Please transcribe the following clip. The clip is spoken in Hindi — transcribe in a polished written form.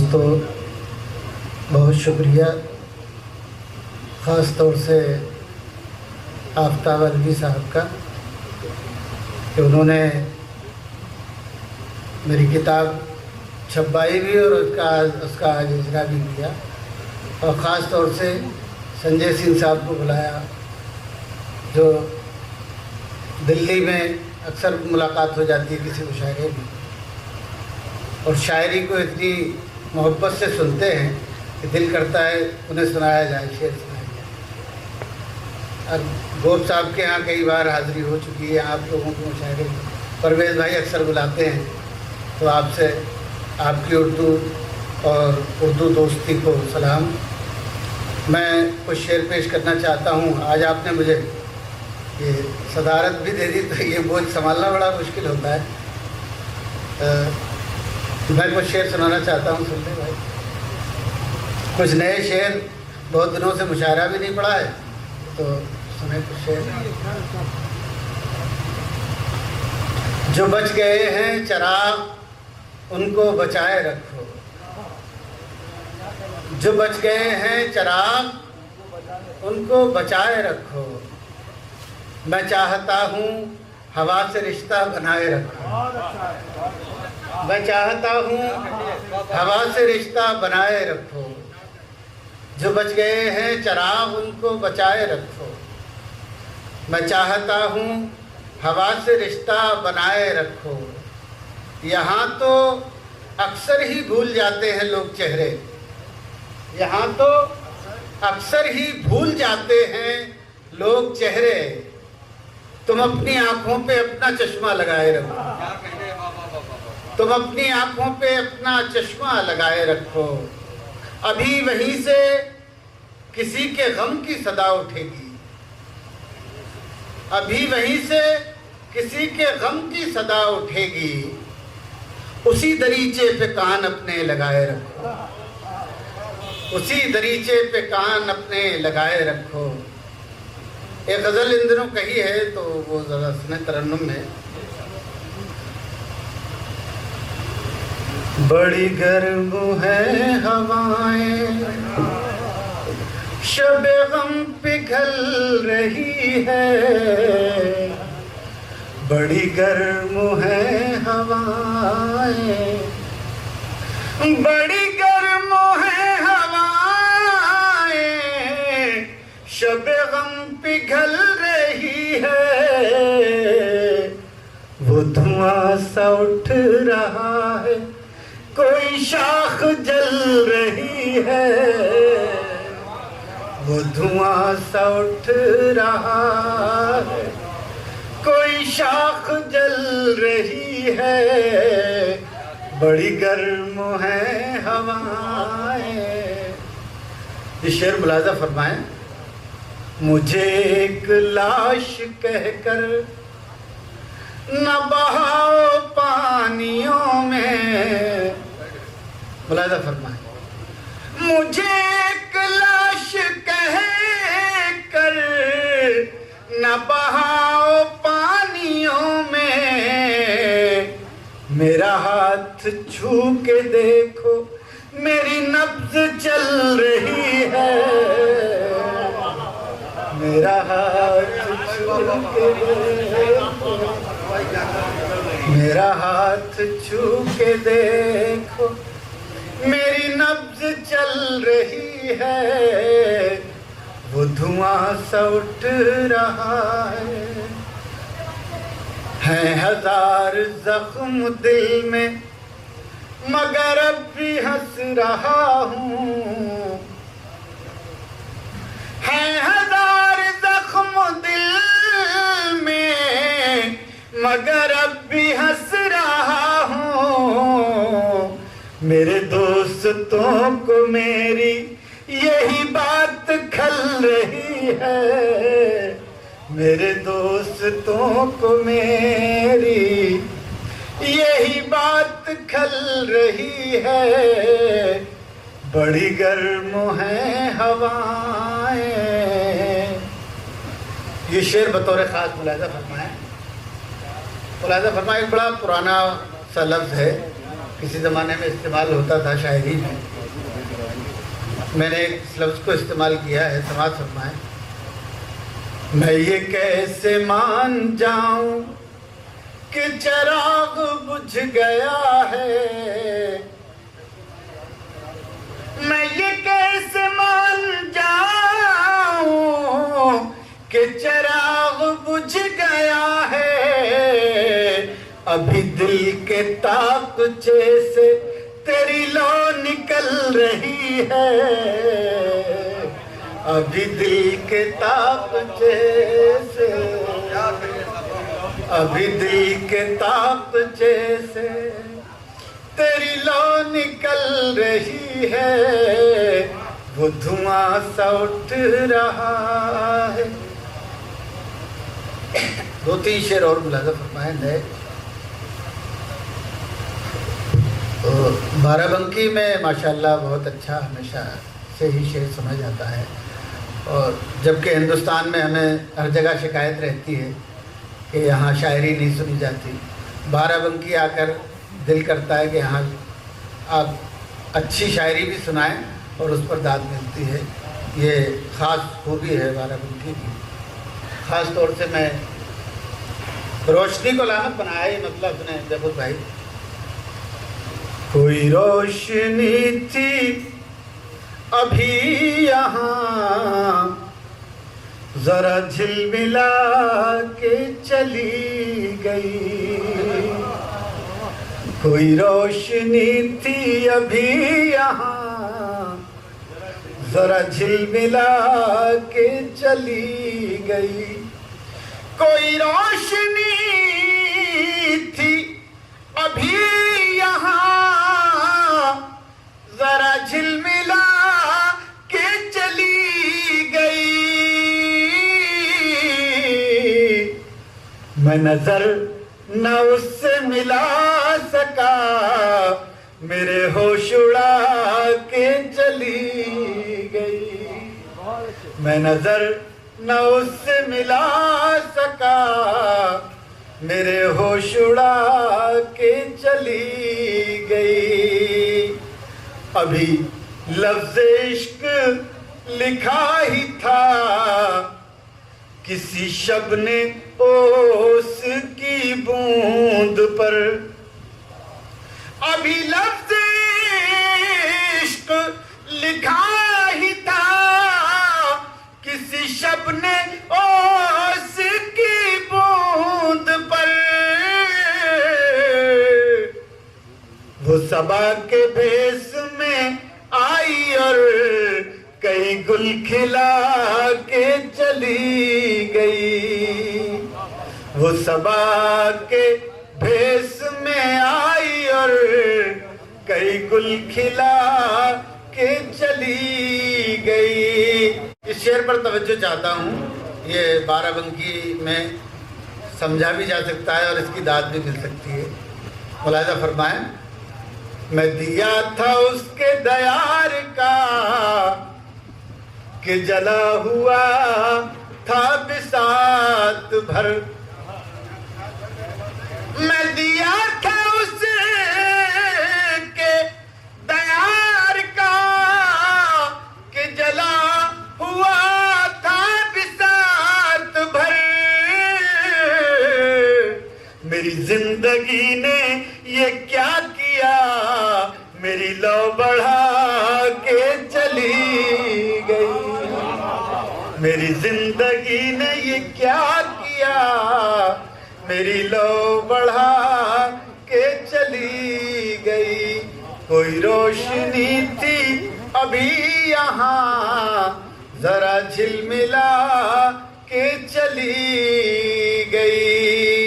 दोस्तों, बहुत शुक्रिया ख़ास तौर से आफ्ताब अलवी साहब का कि उन्होंने मेरी किताब छपवाई भी और उसका आज इजरा भी किया, और ख़ास तौर से संजय सिंह साहब को बुलाया जो दिल्ली में अक्सर मुलाकात हो जाती है किसी मुशायरे में, और शायरी को इतनी मोहब्बत से सुनते हैं कि दिल करता है उन्हें सुनाया जाए, शेर सुनाया जाए। अब गोप साहब के यहाँ कई बार हाज़िरी हो चुकी है आप लोगों के मुशायरे में, परवेज़ भाई अक्सर बुलाते हैं, तो आपसे आपकी उर्दू और उर्दू दोस्ती को सलाम। मैं कुछ शेर पेश करना चाहता हूँ। आज आपने मुझे ये सदारत भी दे दी तो ये बोझ संभालना बड़ा मुश्किल होता है। मैं कुछ शेर सुनाना चाहता हूँ, सुन ले भाई। कुछ नए शेर, बहुत दिनों से मुशायरा भी नहीं पढ़ा है तो सुने कुछ शेर। जो बच गए हैं चिराग उनको बचाए रखो, जो बच गए हैं चिराग उनको बचाए रखो। मैं चाहता हूँ हवा से रिश्ता बनाए रखो, मैं चाहता हूँ हवा से रिश्ता बनाए रखो। जो बच गए हैं चिराग उनको बचाए रखो। मैं चाहता हूँ हवा से रिश्ता बनाए रखो। यहाँ तो अक्सर ही भूल जाते हैं लोग चेहरे, यहाँ तो अक्सर ही भूल जाते हैं लोग चेहरे। तुम अपनी आँखों पे अपना चश्मा लगाए रखो, तुम अपनी आँखों पे अपना चश्मा लगाए रखो। अभी वहीं से किसी के गम की सदा उठेगी, अभी वहीं से किसी के गम की सदा उठेगी। उसी दरीचे पे कान अपने लगाए रखो, उसी दरीचे पे कान अपने लगाए रखो। एक गज़ल इन दिनों कही है तो वो ज़रा सुने, तरन्नुम में। बड़ी गर्म है हवाएं, शबे गम पिघल रही है। बड़ी गर्म है हवाएं, बड़ी गर्म है हवाएं, शबे गम पिघल रही है। वो धुआं सा उठ रहा है, कोई शाख जल रही है। वो धुआं सा उठ रहा है, कोई शाख जल रही है। बड़ी गर्म है हवाएं। ये शेर मुलाजा फरमाएं। मुझे एक लाश कहकर न बहाओ पानियों में, मुलाजा फरमाएं। मुझे एक लाश कहकर न बहाओ पानियों में। मेरा हाथ छू के देखो, मेरी नब्ज़ चल रही है। मेरा हाथ छू के देखो, मेरा हाथ छू के देखो, मेरी नब्ज़ चल रही है। वो धुआं सा उठ रहा है हजार जख्म दिल में, मगर अब भी हंस रहा हूँ। है हजार जख्म दिल में, मगर अब भी हंस रहा हूँ। मेरे दोस्तों को मेरी यही बात खल रही है। मेरे दोस्तों को मेरी यही बात खल रही है। बड़ी गर्म है हवाएं। ये शेर बतौर ख़ास मुलाहिज़ा फरमाया। मुलाहिज़ा फरमाया, एक बड़ा पुराना सा लफ्ज़ है, किसी ज़माने में इस्तेमाल होता था शायरी में। मैंने इस लफ्ज़ को इस्तेमाल किया है, समाज फरमाएं। मैं ये कैसे मान जाऊं कि चिराग बुझ गया है, मैं ये कैसे मान जाऊं कि चिराग बुझ गया है। अभी दिल के ताकचे से तेरी लौ निकल रही है, अभी दिल के ताकचे से, अभी दिल के ताकचे से तेरी लौ निकल रही है, वो धुआं सा उठ रहा है। 2-3 शेर और मुलाज़ा फरमाएं नए। तो बाराबंकी में माशाल्लाह बहुत अच्छा हमेशा से ही शेर सुना जाता है, और जबकि हिंदुस्तान में हमें हर जगह शिकायत रहती है कि यहाँ शायरी नहीं सुनी जाती, बाराबंकी आकर दिल करता है कि यहाँ आप अच्छी शायरी भी सुनाएं और उस पर दाद मिलती है। ये ख़ास खूबी है बाराबंकी की। ख़ास तौर से मैं रोशनी को लानत बनाया ही मतलब अपने जबूत भाई। कोई रोशनी थी अभी यहाँ, ज़रा झिलमिला के चली गई। कोई रोशनी थी अभी यहाँ, ज़रा झिलमिला के चली गई। कोई रोशनी थी अभी यहाँ, ज़रा झिलमिला के चली गई। मैं नज़र न उससे मिला सका, मेरे होश उड़ा के चली गई। मैं नजर न उससे मिला सका, मेरे होश उड़ा के चली गई। अभी लफ्ज़ इश्क लिखा ही था किसी शब ने ओस की बूंद पर, अभी लफ्ज़ इश्क लिखा ही था किसी शब ने ओस की बूंद पर। वो सबा के भेस में आई और कई गुल खिला के चली गई। वो सबा के भेस में आई और कई गुल खिला के चली गई। इस शेर पर तवज्जो चाहता हूँ। ये बाराबंकी में समझा भी जा सकता है और इसकी दाद भी मिल सकती है। मुलाहिज़ा फरमाएं। मैं दिया था उसके दयार का कि जला हुआ था बिसात भर। मैं दिया था उसके दयार का कि जला हुआ था बिसात भर। मेरी जिंदगी ने ये क्या किया, मेरी लौ बढ़ा के चली गई। मेरी जिंदगी ने ये क्या किया, मेरी लौ बढ़ा के चली गई। कोई रोशनी थी अभी यहाँ, जरा झिलमिला के चली गई।